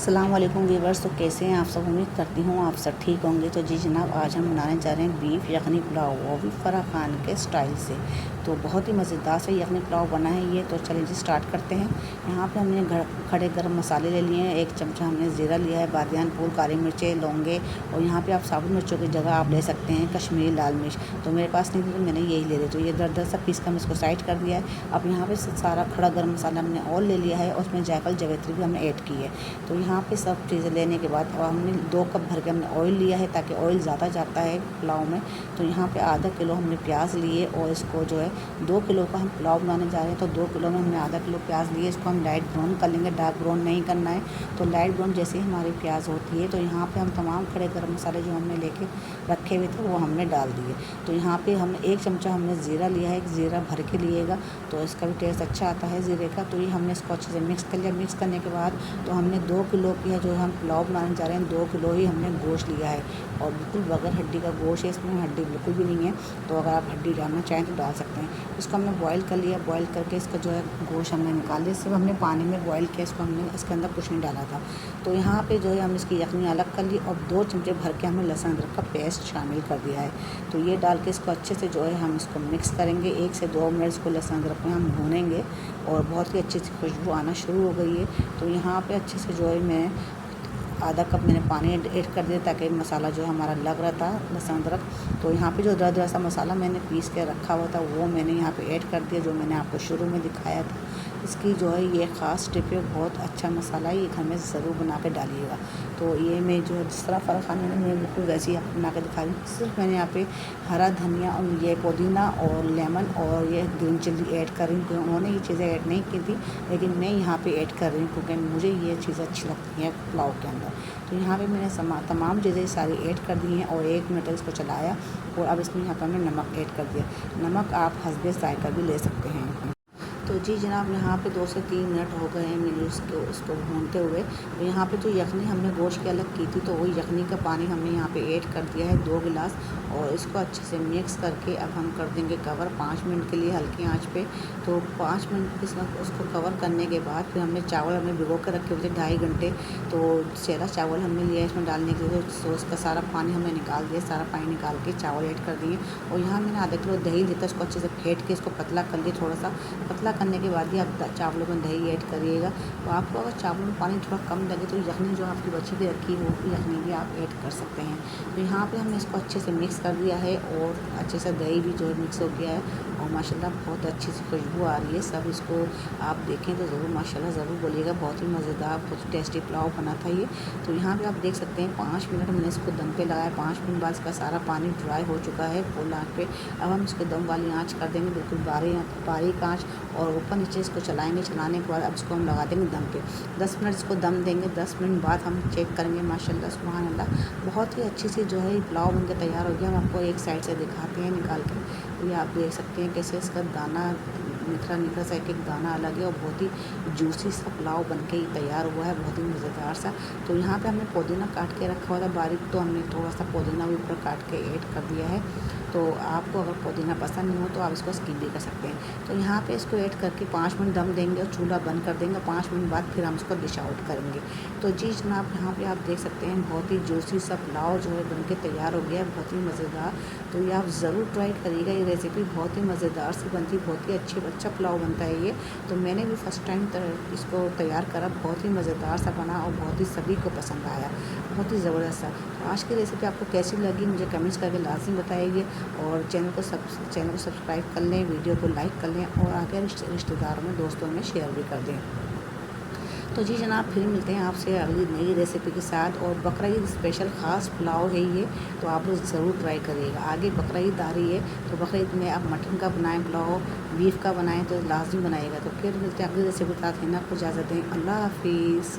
अस्सलाम वालेकुम व्यूवर्स। तो कैसे हैं आप सब? उम्मीद करती हूँ आप सब ठीक होंगे। तो जी जनाब, आज हम बनाने जा रहे हैं बीफ यखनी पुलाव, वो भी फ़राह खान के स्टाइल से। तो बहुत ही मज़ेदार से यखनी पुलाव बना है ये। तो चलिए जी स्टार्ट करते हैं। यहाँ पे हमने खड़े गरम मसाले ले लिए हैं। 1 चमचा हमने ज़ीरा लिया है, बादियान फूल, काली मिर्चें, लौंगे, और यहाँ पे आप साबुत मिर्चों की जगह आप ले सकते हैं कश्मीरी लाल मिर्च। तो मेरे पास नहीं थी तो मैंने यही ले ली। तो ये दर सा पीस का हम इसको साइड कर दिया है। अब यहाँ पे सारा खड़ा गरम मसाला हमने और ले लिया है, और उसमें जायफल जावित्री भी हमने ऐड की है। तो यहाँ पे सब चीज़ें लेने के बाद हमने 2 कप भर के हमने ऑयल लिया है, ताकि ऑयल ज़्यादा जाता है पुलाव में। तो यहाँ पे आधा किलो हमने प्याज लिए, और इसको जो है 2 किलो का हम पुलाव बनाने जा रहे हैं। तो 2 किलो में हमने आधा किलो प्याज लिए। इसको हम लाइट ब्राउन कर लेंगे, डार्क ब्राउन नहीं करना है। तो लाइट ब्राउन जैसे ही हमारी प्याज होती है, तो यहाँ पे हम तमाम खड़े गरम मसाले जो हमने लेके रखे हुए थे वो हमने डाल दिए। तो यहाँ पे हमने 1 चमचा हमने ज़ीरा लिया है। ज़ीरा भर के लिएगा तो इसका भी टेस्ट अच्छा आता है ज़ीरे का। तो ये हमने इसको अच्छे से मिक्स कर लिया। मिक्स करने के बाद तो हमने 2 किलो की जो हम पुलाव बनाने जा रहे हैं, 2 किलो ही हमने गोश्त लिया है, और बिल्कुल बगैर हड्डी का गोश्त है। इसमें हड्डी बिल्कुल भी नहीं है। तो अगर आप हड्डी डालना चाहें तो डाल सकते हैं। इसको हमने बॉईल कर लिया। बॉईल करके इसका जो है गोश्त हमने निकाल लिया। सिर्फ हमने पानी में बॉईल किया, इसको हमने इसके अंदर कुछ नहीं डाला था। तो यहाँ पे जो है हम इसकी यखनी अलग कर ली, और 2 चमचे भर के हमने लहसुन अदरक का पेस्ट शामिल कर दिया है। तो ये डाल के इसको अच्छे से जो है हम इसको मिक्स करेंगे। 1 से 2 मिनट इसको लहसुन अदरक में हम भूनेंगे, और बहुत ही अच्छी सी खुशबू आना शुरू हो गई है। तो यहाँ पे अच्छे से जो है मैं आधा कप मैंने पानी ऐड कर दिया, ताकि मसाला जो हमारा लग रहा था लहसुन अदरक। तो यहाँ पे जो दरदरा सा मसाला मैंने पीस के रखा हुआ था वो मैंने यहाँ पे ऐड कर दिया, जो मैंने आपको शुरू में दिखाया था। इसकी जो है ये ख़ास टिप है, बहुत अच्छा मसाला है, ये घर में ज़रूर बना के डालिएगा। तो ये मैं जो जिस तरह फ़राह खान ने मैं बिल्कुल वैसे ही बना के दिखा रही हूँ। सिर्फ मैंने यहाँ पे हरा धनिया और ये पुदीना और लेमन और ये ग्रीन चिल्ली ऐड कर रही हूँ, क्योंकि उन्होंने ये चीज़ें ऐड नहीं की थी, लेकिन मैं यहाँ पे ऐड कर रही हूँ क्योंकि मुझे ये चीज़ें अच्छी लगती हैं पुलाव के अंदर। तो यहाँ पे मैंने तमाम चीज़ें सारी ऐड कर दी हैं, और 1 मिनट इसको चलाया, और अब इसमें यहाँ पर हमने नमक ऐड कर दिया। नमक आप हस्बे ज़ायक़ा भी ले सकते हैं। तो जी जनाब, यहाँ पे 2 से 3 मिनट हो गए हैं मैंने उसको भूनते हुए। तो यहाँ पे जो यखनी हमने गोश्त की अलग की थी, तो वही यखनी का पानी हमने यहाँ पे ऐड कर दिया है 2 गिलास, और इसको अच्छे से मिक्स करके अब हम कर देंगे कवर 5 मिनट के लिए हल्की आंच पे। तो 5 मिनट उसको कवर करने के बाद फिर हमने चावल हमने भिगो कर रखे हुए थे 2.5 घंटे। तो सेरा चावल हमने लिया इसमें डालने के लिए। तो उसका सारा पानी हमने निकाल दिया, सारा पानी निकाल के चावल ऐड कर दिए। और यहाँ मैंने आधा किलो दही लेता, उसको अच्छे से फेंट के इसको पतला कर लिया। थोड़ा सा पतला करने के बाद ही आप चावलों में दही ऐड करिएगा। तो आपको अगर चावलों में पानी थोड़ा कम लगे तो यखनी जो आपकी बची हुई रखी है वो यखनी भी आप ऐड कर सकते हैं। तो यहाँ पे हमने इसको अच्छे से मिक्स कर दिया है, और अच्छे से दही भी जो है मिक्स हो गया है, और माशाल्लाह बहुत अच्छी सी खुशबू आ रही है। सब इसको आप देखें तो ज़रूर माशाल्लाह ज़रूर बोलिएगा, बहुत ही मज़ेदार बहुत टेस्टी पुलाव बना था ये। तो यहाँ पे आप देख सकते हैं 5 मिनट मैंने इसको दम पे लगाया। 5 मिनट बाद इसका सारा पानी ड्राई हो चुका है फुल आँच पे। अब हम इसको दम वाली आँच कर देंगे, बिल्कुल बारीक आँच, और ऊपर नीचे इसको चलाएँगे। चलाने के बाद अब इसको हम लगा देंगे दम पे। 10 मिनट इसको दम देंगे। 10 मिनट बाद हम चेक करेंगे। माशाल्लाह सुभान अल्लाह, बहुत ही अच्छी सी जो है ये पुलाव बन के तैयार हो गया। हम आपको एक साइड से दिखाते हैं निकाल के। तो ये आप देख सकते हैं कैसे इसका दाना निखरा सा एक दाना अलग है, और बहुत ही जूसी सा पुलाव बन के ही तैयार हुआ है, बहुत ही मज़ेदार सा। तो यहाँ पे हमने पुदीना काट के रखा हुआ था बारीक, तो हमने थोड़ा सा पुदीना भी ऊपर काट के ऐड कर दिया है। तो आपको अगर पुदीना पसंद नहीं हो तो आप इसको स्किप भी कर सकते हैं। तो यहाँ पे इसको ऐड करके 5 मिनट दम देंगे, और चूल्हा बंद कर देंगे। 5 मिनट बाद फिर हम इसको डिश आउट करेंगे। तो जी जनाब, यहाँ पे आप देख सकते हैं बहुत ही जूसी सा पुलाव जो है बन के तैयार हो गया है, बहुत ही मज़ेदार। तो ये आप ज़रूर ट्राई करिएगा। ये रेसिपी बहुत ही मज़ेदार सी बनती, बहुत ही अच्छा पुलाव बनता है ये। तो मैंने भी फर्स्ट टाइम इसको तैयार करा, बहुत ही मज़ेदार सा बना, और बहुत ही सभी को पसंद आया, बहुत ही ज़बरदस्त सा। तो आज की रेसिपी आपको कैसी लगी मुझे कमेंट्स करके लाज़मी बताइए, और चैनल को सब्सक्राइब कर लें, वीडियो को लाइक कर लें, और आगे रिश्तेदारों में दोस्तों में शेयर भी कर दें। तो जी जनाब, फिर मिलते हैं आपसे अगली नई रेसिपी के साथ। और बकरा ईद स्पेशल ख़ास पुलाव है ये, तो आप लोग ज़रूर ट्राई करिएगा। आगे बकरा ईद आ रही है, तो बकरा ईद में आप मटन का बनाएं पुलाव, बीफ का बनाएं, तो लाजमी बनाइएगा। तो फिर मिलते हैं अगली रेसिपी के साथ। आपको इजाज़त दें। अल्लाह हाफिज़।